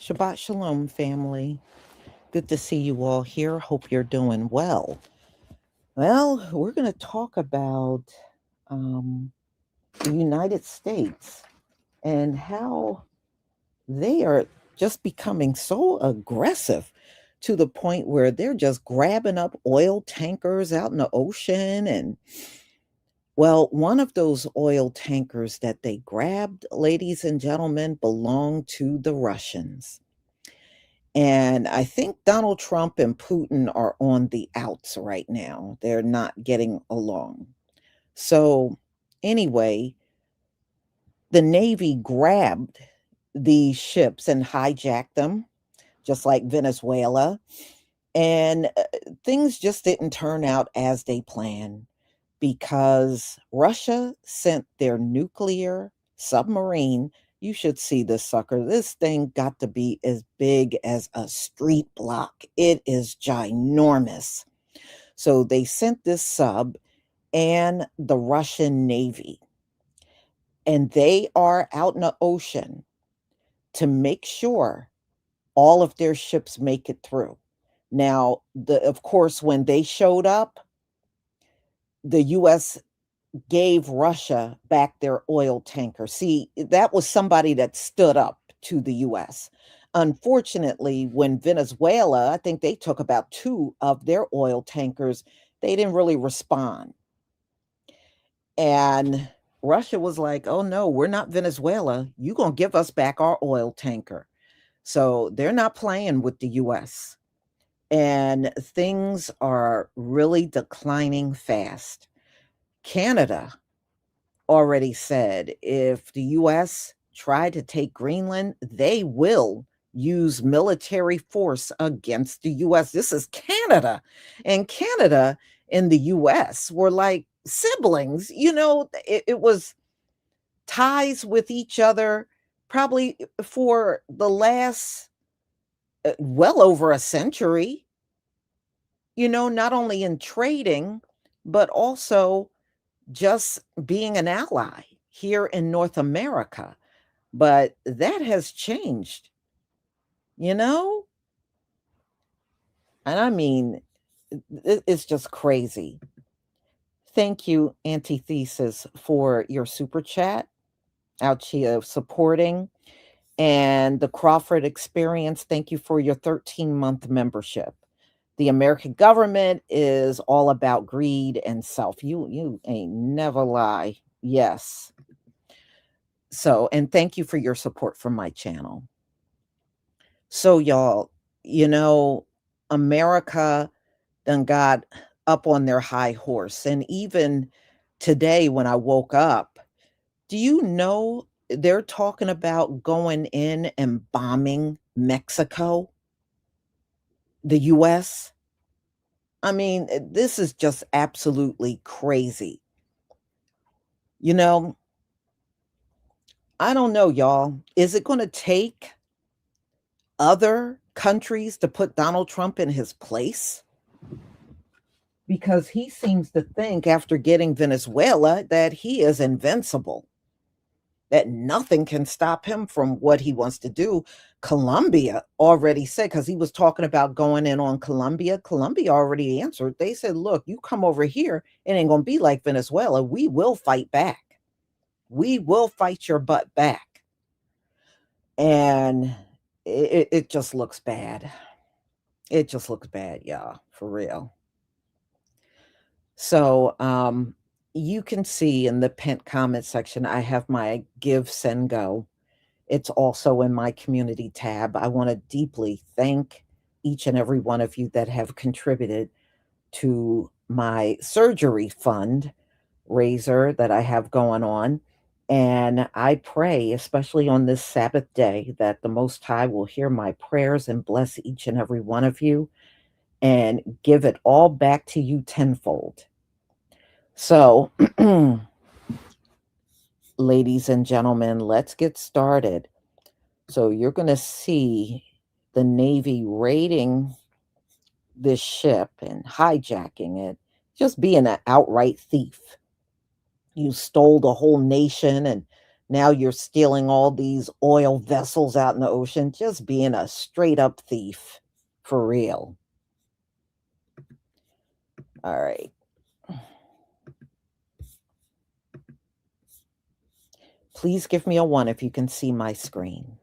Shabbat Shalom, family. Good to see you all here. Hope you're doing well. Well, we're going to talk about um, the United States and how they are just becoming so aggressive to the point where they're just grabbing up oil tankers out in the ocean. And, well, one of those oil tankers that they grabbed, ladies and gentlemen, belonged to the Russians. And I think Donald Trump and Putin are on the outs right now. They're not getting along. So, anyway, the Navy grabbed these ships and hijacked them, just like Venezuela. And things just didn't turn out as they planned because Russia sent their nuclear submarine. You should see this sucker. This thing got to be as big as a street block. It is ginormous. So they sent this sub and the Russian Navy, and they are out in the ocean to make sure all of their ships make it through. Now, of course, when they showed up, the US gave Russia back their oil tanker. See, that was somebody that stood up to the US. Unfortunately, when Venezuela, I think they took about two of their oil tankers, they didn't really respond. And Russia was like, oh no, we're not Venezuela. You're going to give us back our oil tanker. So they're not playing with the US. And things are really declining fast. Canada already said if the US try to take Greenland, they will use military force against the US. This is Canada. And Canada and the US were like siblings. It was ties with each other probably for the last well over a century, not only in trading, but also just being an ally here in North America. But that has changed, you know? And I mean, it's just crazy. Thank you, Antithesis, for your super chat out here supporting. And the Crawford Experience, thank you for your 13-month membership. The American government is all about greed and self. You ain't never lie. Yes. So, and thank you for your support for my channel. So, y'all, America done got up on their high horse. And even today, when I woke up, do you know they're talking about going in and bombing Mexico, the US? I mean, this is just absolutely crazy. You know, I don't know, y'all. Is it going to take other countries to put Donald Trump in his place? Because he seems to think, after getting Venezuela, that he is invincible, that nothing can stop him from what he wants to do. Colombia already said, because he was talking about going in on Colombia. Colombia already answered. They said, look, you come over here, it ain't going to be like Venezuela. We will fight back. We will fight your butt back. And it just looks bad. It just looks bad, y'all, for real. So you can see in the pinned comment section, I have my Give, Send, Go. It's also in my community tab. I want to deeply thank each and every one of you that have contributed to my surgery fund raiser that I have going on. And I pray, especially on this Sabbath day, that the Most High will hear my prayers and bless each and every one of you and give it all back to you tenfold. So, ladies and gentlemen, let's get started. So you're going to see the Navy raiding this ship and hijacking it, just being an outright thief. You stole the whole nation and Now you're stealing all these oil vessels out in the ocean, just being a straight up thief. For real. All right. Please give me a 1 if you can see my screen.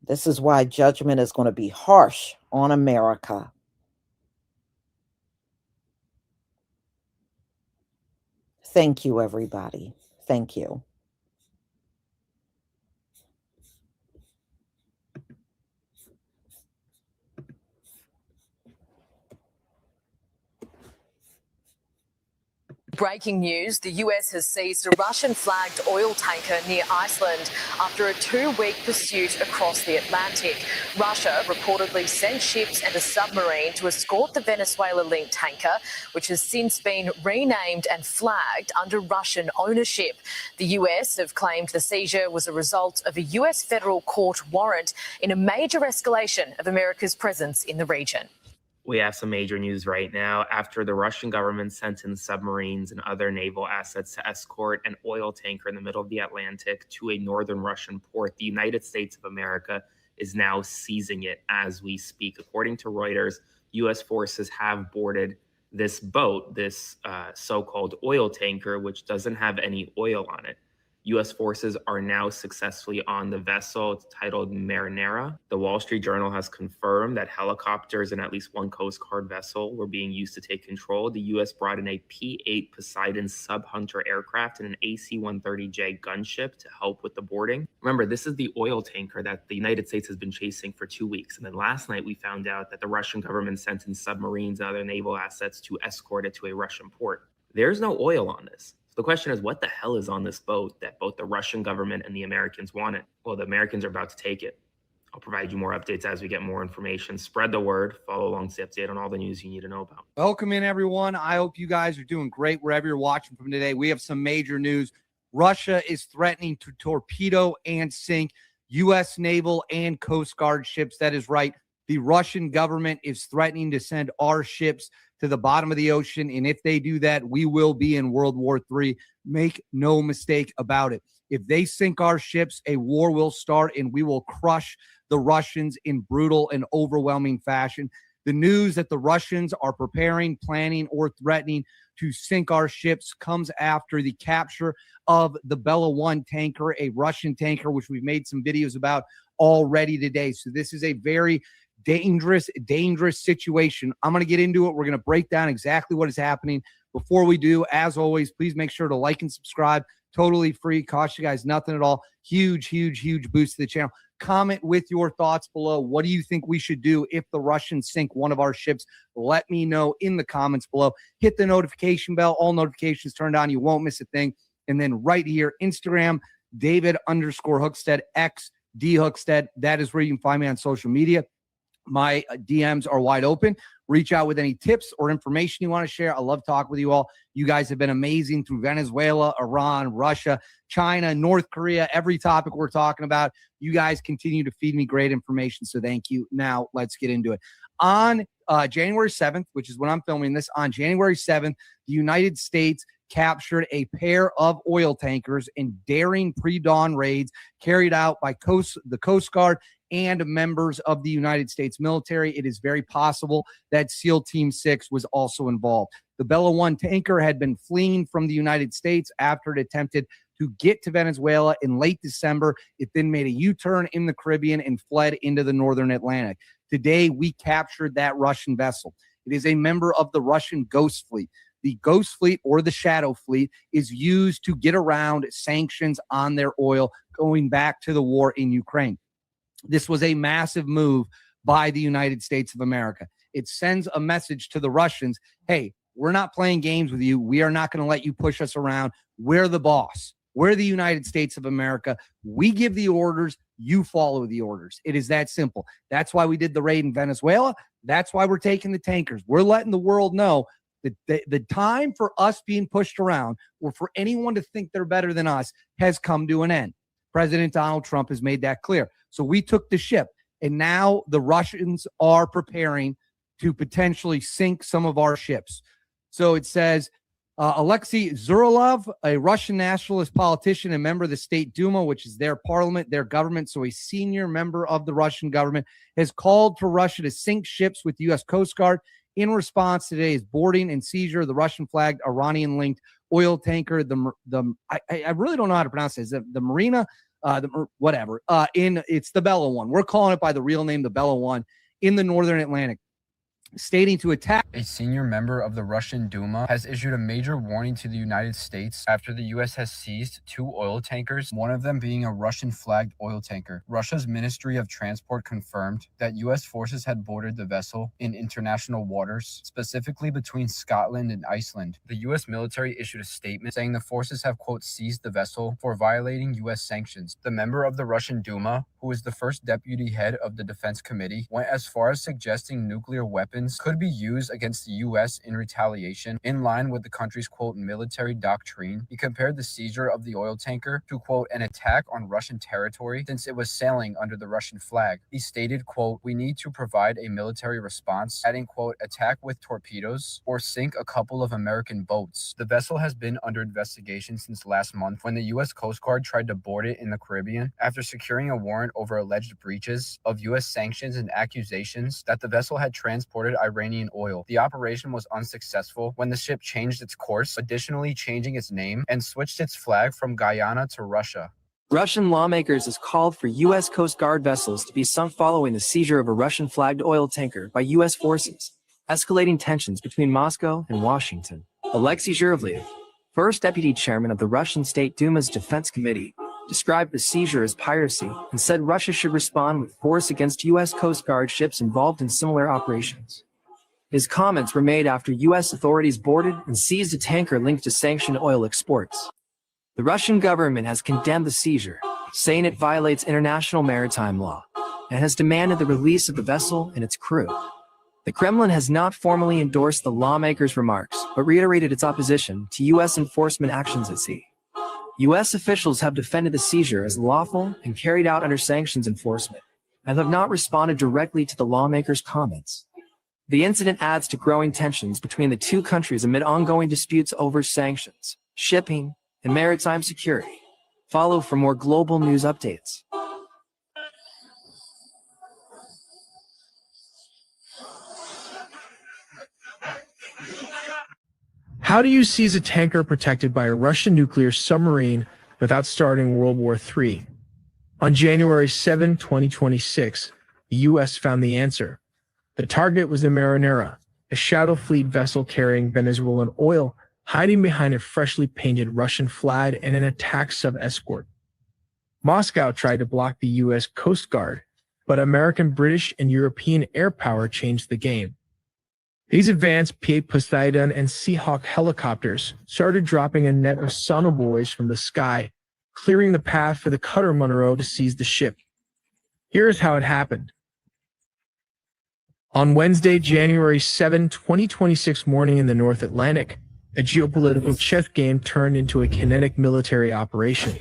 This is why judgment is going to be harsh on America. Thank you, everybody. Thank you. Breaking news, the US has seized a Russian-flagged oil tanker near Iceland after a 2-week pursuit across the Atlantic. Russia reportedly sent ships and a submarine to escort the Venezuela-linked tanker, which has since been renamed and flagged under Russian ownership. The US have claimed the seizure was a result of a US federal court warrant in a major escalation of America's presence in the region. We have some major news right now. After the Russian government sent in submarines and other naval assets to escort an oil tanker in the middle of the Atlantic to a northern Russian port, the United States of America is now seizing it as we speak. According to Reuters, U.S. forces have boarded this boat, this so-called oil tanker, which doesn't have any oil on it. U.S. forces are now successfully on the vessel. It's titled Marinera. The Wall Street Journal has confirmed that helicopters and at least one Coast Guard vessel were being used to take control. The U.S. brought in a P-8 Poseidon sub-Hunter aircraft and an AC-130J gunship to help with the boarding. Remember, this is the oil tanker that the United States has been chasing for 2 weeks. And then last night, we found out that the Russian government sent in submarines and other naval assets to escort it to a Russian port. There's no oil on this. The question is, what the hell is on this boat that both the Russian government and the Americans wanted? Well, the Americans are about to take it. I'll provide you more updates as we get more information. Spread the word. Follow along to the update on all the news you need to know about. Welcome in, everyone. I hope you guys are doing great wherever you're watching from today. We have some major news. Russia is threatening to torpedo and sink U.S. naval and Coast Guard ships. That is right. The Russian government is threatening to send our ships to the bottom of the ocean. And if they do that, we will be in World War III. Make no mistake about it. If they sink our ships, a war will start and we will crush the Russians in brutal and overwhelming fashion. The news that the Russians are preparing, planning, or threatening to sink our ships comes after the capture of the Bella 1 tanker, a Russian tanker, which we've made some videos about already today. So this is a very dangerous situation. I'm going to get into it. We're going to break down exactly what is happening. Before we do, as always, please make sure to like and subscribe. Totally free. Cost you guys nothing at all. Huge boost to the channel. Comment with your thoughts below. What do you think we should do if the Russians sink one of our ships? Let me know in the comments below. Hit the notification bell. All notifications turned on. You won't miss a thing. And then right here, Instagram, David_Hookstead, X D Hookstead. That is where you can find me on social media. My DMs are wide open. Reach out with any tips or information you want to share. I love talking with you all. You guys have been amazing through Venezuela, Iran, Russia, China, North Korea, every topic we're talking about. You guys continue to feed me great information, so thank you. Now, let's get into it. On January 7th, which is when I'm filming this, on January 7th, the United States captured a pair of oil tankers in daring pre-dawn raids carried out by the Coast Guard and members of the United States military. It is very possible that SEAL Team 6 was also involved. The Bella 1 tanker had been fleeing from the United States after it attempted to get to Venezuela in late December. It then made a U-turn in the Caribbean and fled into the northern Atlantic. Today, we captured that Russian vessel. It is a member of the Russian Ghost Fleet. The Ghost Fleet, or the Shadow Fleet, is used to get around sanctions on their oil going back to the war in Ukraine. This was a massive move by the United States of America. It sends a message to the Russians, hey, we're not playing games with you. We are not going to let you push us around. We're the boss. We're the United States of America. We give the orders. You follow the orders. It is that simple. That's why we did the raid in Venezuela. That's why we're taking the tankers. We're letting the world know that the time for us being pushed around or for anyone to think they're better than us has come to an end. President Donald Trump has made that clear. So we took the ship, and now the Russians are preparing to potentially sink some of our ships. So it says, Alexei Zuralov, a Russian nationalist politician and member of the State Duma, which is their parliament, their government, so a senior member of the Russian government, has called for Russia to sink ships with the U.S. Coast Guard in response to today's boarding and seizure of the Russian-flagged Iranian-linked oil tanker. I really don't know how to pronounce it. Is it the Marina? Whatever. It's the Bella One. We're calling it by the real name, the Bella One, in the Northern Atlantic, stating to attack. A senior member of the Russian Duma has issued a major warning to the United States after the U.S. has seized 2 oil tankers, one of them being a Russian-flagged oil tanker. Russia's Ministry of Transport confirmed that U.S. forces had boarded the vessel in international waters, specifically between Scotland and Iceland. The U.S. military issued a statement saying the forces have, quote, seized the vessel for violating U.S. sanctions. The member of the Russian Duma, who is the first deputy head of the Defense Committee, went as far as suggesting nuclear weapons could be used against the U.S. in retaliation, in line with the country's, quote, military doctrine. He compared the seizure of the oil tanker to, quote, an attack on Russian territory since it was sailing under the Russian flag. He stated, quote, we need to provide a military response, adding, quote, attack with torpedoes or sink a couple of American boats. The vessel has been under investigation since last month when the U.S. Coast Guard tried to board it in the Caribbean after securing a warrant over alleged breaches of U.S. sanctions and accusations that the vessel had transported Iranian oil. The operation was unsuccessful when the ship changed its course, additionally changing its name and switched its flag from Guyana to Russia. Russian lawmakers has called for U.S. Coast Guard vessels to be sunk following the seizure of a Russian-flagged oil tanker by U.S. forces, escalating tensions between Moscow and Washington. Alexei Zuralov, first deputy chairman of the Russian State Duma's Defense Committee, described the seizure as piracy and said Russia should respond with force against U.S. Coast Guard ships involved in similar operations. His comments were made after U.S. authorities boarded and seized a tanker linked to sanctioned oil exports. The Russian government has condemned the seizure, saying it violates international maritime law, and has demanded the release of the vessel and its crew. The Kremlin has not formally endorsed the lawmakers' remarks, but reiterated its opposition to U.S. enforcement actions at sea. U.S. officials have defended the seizure as lawful and carried out under sanctions enforcement, and have not responded directly to the lawmakers' comments. The incident adds to growing tensions between the two countries amid ongoing disputes over sanctions, shipping, and maritime security. Follow for more global news updates. How do you seize a tanker protected by a Russian nuclear submarine without starting World War III? On January 7, 2026, the U.S. found the answer. The target was the Marinera, a shadow fleet vessel carrying Venezuelan oil, hiding behind a freshly painted Russian flag and an attack sub-escort. Moscow tried to block the U.S. Coast Guard, but American, British, and European air power changed the game. These advanced Poseidon and Seahawk helicopters started dropping a net of sonobuoys from the sky, clearing the path for the cutter Monroe to seize the ship. Here is how it happened. On Wednesday, January 7, 2026 morning in the North Atlantic, a geopolitical chess game turned into a kinetic military operation.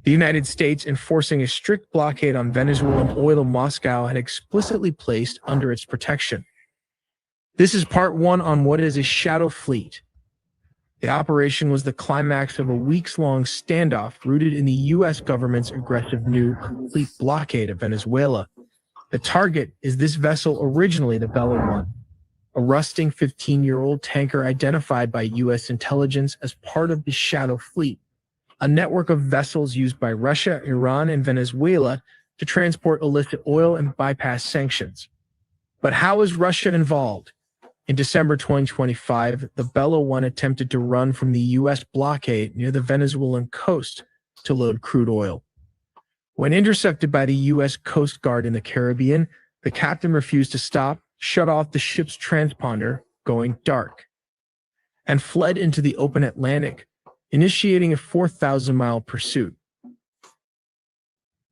The United States, enforcing a strict blockade on Venezuelan oil Moscow had explicitly placed under its protection. This is part one on what is a shadow fleet. The operation was the climax of a weeks-long standoff rooted in the U.S. government's aggressive new complete blockade of Venezuela. The target is this vessel, originally the Bella One, a rusting 15-year-old tanker identified by U.S. intelligence as part of the shadow fleet, a network of vessels used by Russia, Iran, and Venezuela to transport illicit oil and bypass sanctions. But how is Russia involved? In December 2025, the Bella One attempted to run from the U.S. blockade near the Venezuelan coast to load crude oil. When intercepted by the U.S. Coast Guard in the Caribbean, the captain refused to stop, shut off the ship's transponder, going dark, and fled into the open Atlantic, initiating a 4,000-mile pursuit.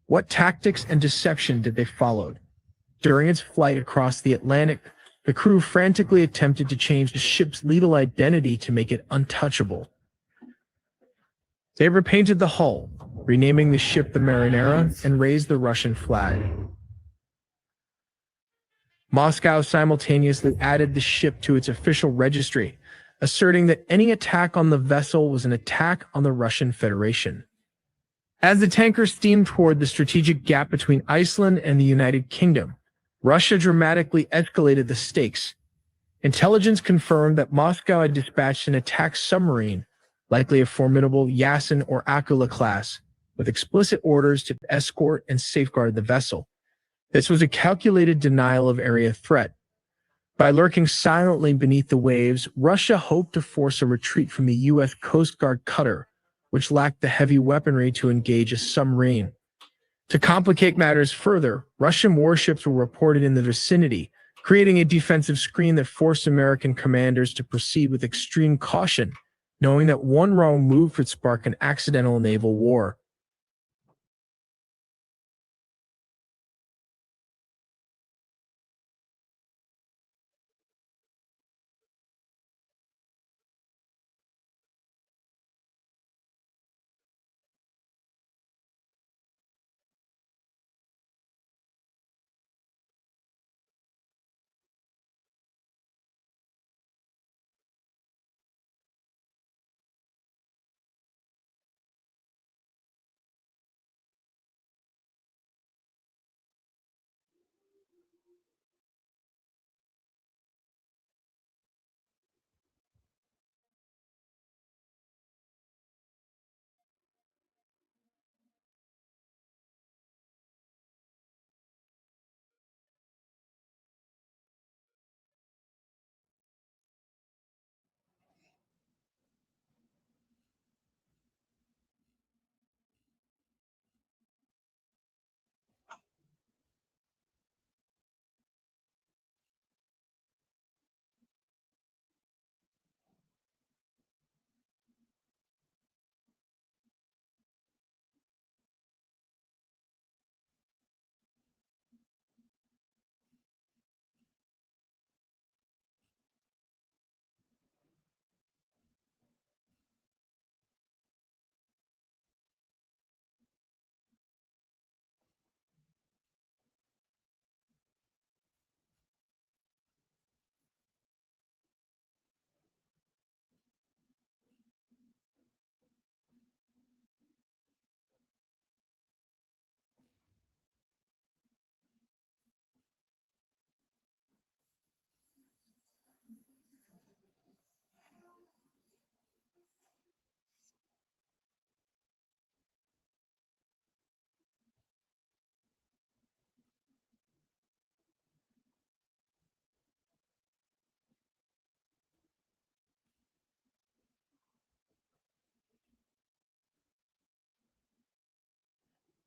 What tactics and deception did they follow? During its flight across the Atlantic, the crew frantically attempted to change the ship's legal identity to make it untouchable. They repainted the hull, renaming the ship the Marinera, and raised the Russian flag. Moscow simultaneously added the ship to its official registry, asserting that any attack on the vessel was an attack on the Russian Federation. As the tanker steamed toward the strategic gap between Iceland and the United Kingdom, Russia dramatically escalated the stakes. Intelligence confirmed that Moscow had dispatched an attack submarine, likely a formidable Yasin or Akula class, with explicit orders to escort and safeguard the vessel. This was a calculated denial of area threat. By lurking silently beneath the waves, Russia hoped to force a retreat from the U.S. Coast Guard cutter, which lacked the heavy weaponry to engage a submarine. To complicate matters further, Russian warships were reported in the vicinity, creating a defensive screen that forced American commanders to proceed with extreme caution, knowing that one wrong move could spark an accidental naval war.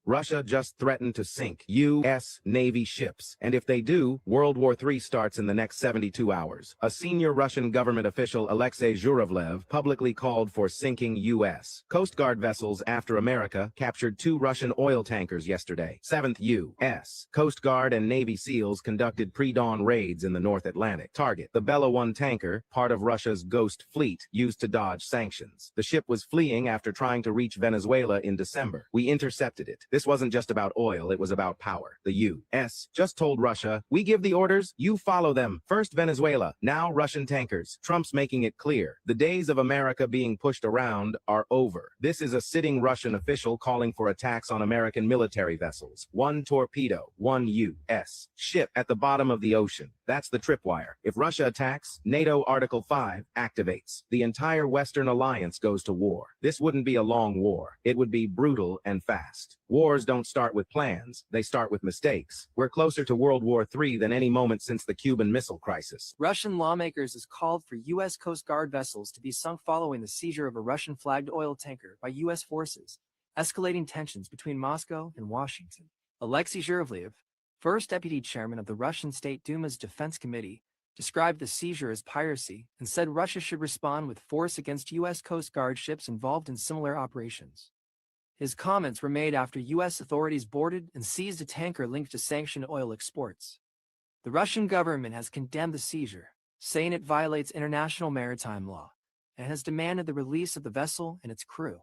Russia just threatened to sink U.S. Navy ships, and if they do, World War III starts in the next 72 hours. A senior Russian government official, Alexei Zhuravlev, publicly called for sinking U.S. Coast Guard vessels after America captured 2 Russian oil tankers yesterday. 7th U.S. Coast Guard and Navy SEALs conducted pre-dawn raids in the North Atlantic. Target: the Bella 1 tanker, part of Russia's Ghost Fleet, used to dodge sanctions. The ship was fleeing after trying to reach Venezuela in December. We intercepted it. This wasn't just about oil, it was about power. The U.S. just told Russia, we give the orders, you follow them. First Venezuela, now Russian tankers. Trump's making it clear. The days of America being pushed around are over. This is a sitting Russian official calling for attacks on American military vessels. 1 torpedo, 1 U.S. ship at the bottom of the ocean. That's the tripwire. If Russia attacks, NATO Article 5 activates. The entire Western alliance goes to war. This wouldn't be a long war. It would be brutal and fast. Wars don't start with plans, they start with mistakes. We're closer to World War III than any moment since the Cuban Missile Crisis. Russian lawmakers has called for U.S. Coast Guard vessels to be sunk following the seizure of a Russian-flagged oil tanker by U.S. forces, escalating tensions between Moscow and Washington. Alexei Zhuravlev, first deputy chairman of the Russian State Duma's Defense Committee, described the seizure as piracy and said Russia should respond with force against U.S. Coast Guard ships involved in similar operations. His comments were made after U.S. authorities boarded and seized a tanker linked to sanctioned oil exports. The Russian government has condemned the seizure, saying it violates international maritime law, and has demanded the release of the vessel and its crew.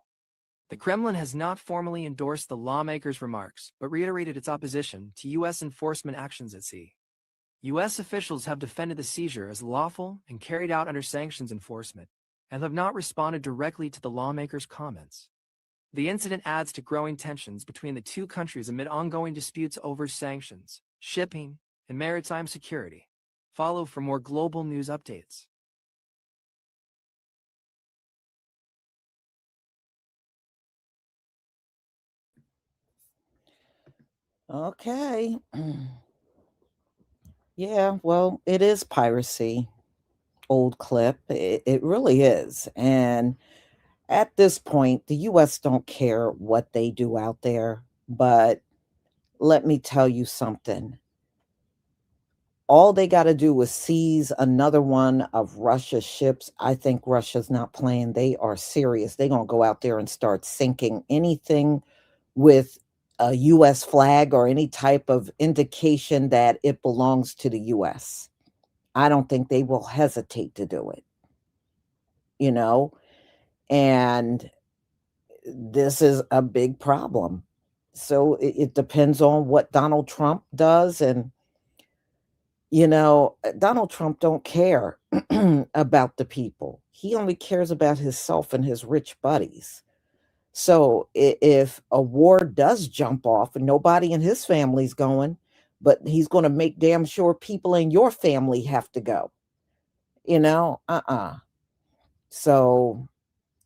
The Kremlin has not formally endorsed the lawmakers' remarks, but reiterated its opposition to U.S. enforcement actions at sea. U.S. officials have defended the seizure as lawful and carried out under sanctions enforcement, and have not responded directly to the lawmakers' comments. The incident adds to growing tensions between the two countries amid ongoing disputes over sanctions, shipping, and maritime security. Follow for more global news updates. Okay. Yeah, well, it is piracy, old clip. It really is. And at this point, the US don't care what they do out there, but let me tell you something. All they got to do is seize another one of Russia's ships. I think Russia's not playing. They are serious. They're going to go out there and start sinking anything with a US flag or any type of indication that it belongs to the US. I don't think they will hesitate to do it, you know? And this is a big problem. So it depends on what Donald Trump does. And, Donald Trump don't care about the people. He only cares about himself and his rich buddies. So if a war does jump off and nobody in his family's going, but he's going to make damn sure people in your family have to go, So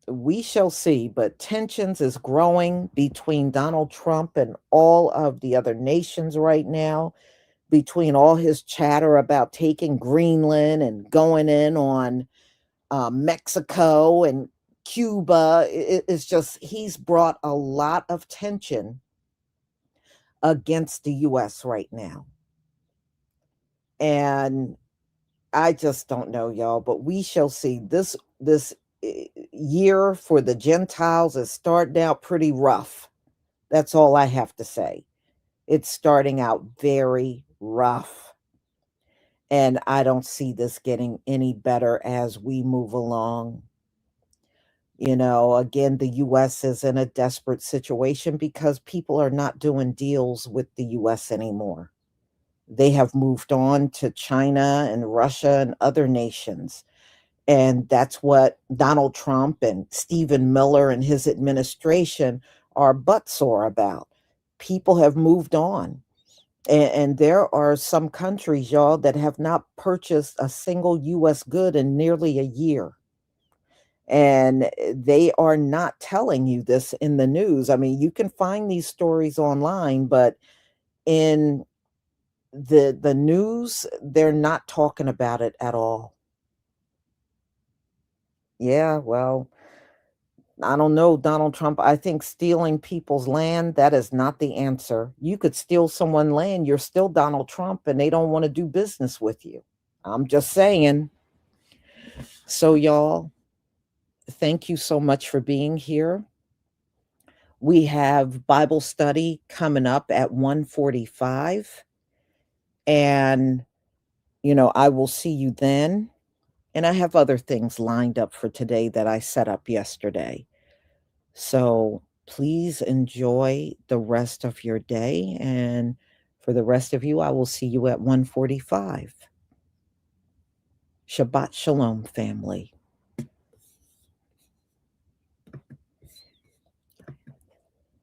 we shall see, but tensions is growing between Donald Trump and all of the other nations right now, between all his chatter about taking Greenland and going in on Mexico and Cuba. It's just, he's brought a lot of tension against the US right now. And I just don't know, y'all, but we shall see. This year for the Gentiles is starting out pretty rough. That's all I have to say. It's starting out very rough. And I don't see this getting any better as we move along. Again, the US is in a desperate situation because people are not doing deals with the US anymore. They have moved on to China and Russia and other nations. And that's what Donald Trump and Stephen Miller and his administration are buttsore about. People have moved on. And there are some countries, y'all, that have not purchased a single US good in nearly a year. And they are not telling you this in the news. I mean, you can find these stories online, but in the news, they're not talking about it at all. Yeah, well, I don't know, Donald Trump. I think stealing people's land, that is not the answer. You could steal someone's land, you're still Donald Trump, and they don't want to do business with you. I'm just saying. So, y'all, thank you so much for being here. We have Bible study coming up at 1:45. And, I will see you then. And I have other things lined up for today that I set up yesterday. So please enjoy the rest of your day. And for the rest of you, I will see you at 1:45. Shabbat Shalom, family.